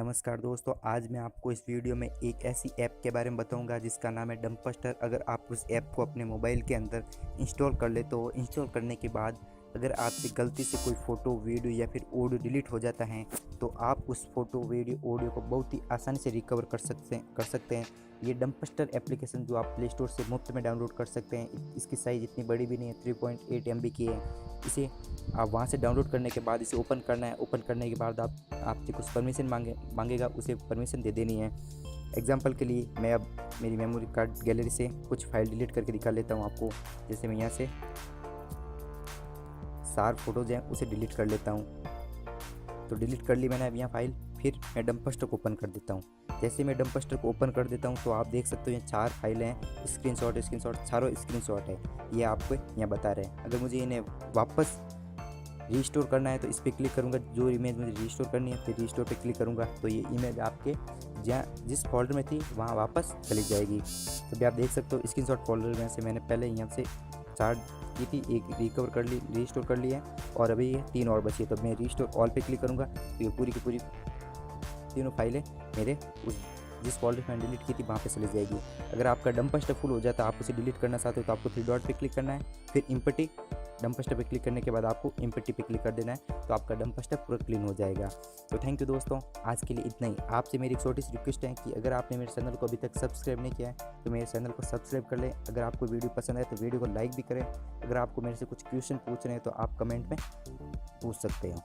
नमस्कार दोस्तों, आज मैं आपको इस वीडियो में एक ऐसी ऐप के बारे में बताऊंगा जिसका नाम है डंपस्टर। अगर आप उस ऐप को अपने मोबाइल के अंदर इंस्टॉल कर ले तो इंस्टॉल करने के बाद अगर आपसे गलती से कोई फ़ोटो वीडियो या फिर ऑडियो डिलीट हो जाता है तो आप उस फ़ोटो वीडियो ऑडियो को बहुत ही आसानी से रिकवर कर सकते हैं। ये डंपस्टर एप्लीकेशन जो आप प्ले स्टोर से मुफ्त में डाउनलोड कर सकते हैं। इसकी साइज़ इतनी बड़ी भी नहीं है, 3.8 MB की है। इसे आप वहाँ से डाउनलोड करने के बाद इसे ओपन करना है। ओपन करने के बाद आपसे कुछ परमिशन मांगेगा, उसे परमिशन दे देनी है। एग्जांपल के लिए मैं अब मेरी मेमोरी कार्ड गैलरी से कुछ फाइल डिलीट करके दिखा लेता हूँ आपको। जैसे मैं यहाँ से सार फोटोज़ हैं उसे डिलीट कर लेता हूँ। तो डिलीट कर ली मैंने अब यहाँ फाइल। फिर मैं डंपस्टर को ओपन कर देता हूँ। जैसे मैं डंपस्टर को ओपन कर देता हूँ तो आप देख सकते हो ये 4 फाइलें हैं। स्क्रीनशॉट चारों स्क्रीनशॉट है, ये आपको यहाँ बता रहे हैं। अगर मुझे इन्हें वापस रीस्टोर करना है तो इस पर क्लिक करूँगा। जो इमेज मुझे रीस्टोर करनी है फिर रीस्टोर पे क्लिक करूँगा तो ये इमेज आपके जिस फोल्डर में थी वहाँ वापस चली जाएगी। तो भी आप देख सकते हो स्क्रीनशॉट फोल्डर में से मैंने पहले यहाँ से 4 की थी, एक रिकवर कर ली, रीस्टोर कर लिया है और अभी ये 3 और बची है। तो मैं रीस्टोर ऑल पे क्लिक करूँगा तो ये पूरी की पूरी तीनों फाइलें मेरे उस जिस फोल्डर में डिलीट की थी वहाँ पे चली जाएगी। अगर आपका डंपस्टर फुल हो जाता है, आप उसे डिलीट करना चाहते हो तो आपको 3 डॉट पे क्लिक करना है। फिर इम्पटी डंपस्टर पे क्लिक करने के बाद आपको इम्पटी पे क्लिक कर देना है तो आपका डंपस्टर पूरा क्लीन हो जाएगा। तो थैंक यू दोस्तों, आज के लिए इतना ही। आपसे मेरी एक छोटी सी रिक्वेस्ट है कि अगर आपने मेरे चैनल को अभी तक सब्सक्राइब नहीं किया है तो मेरे चैनल को सब्सक्राइब कर लें। अगर आपको वीडियो पसंद आए तो वीडियो को लाइक भी करें। अगर आपको मेरे से कुछ क्वेश्चन पूछने हैं तो आप कमेंट में पूछ सकते हो।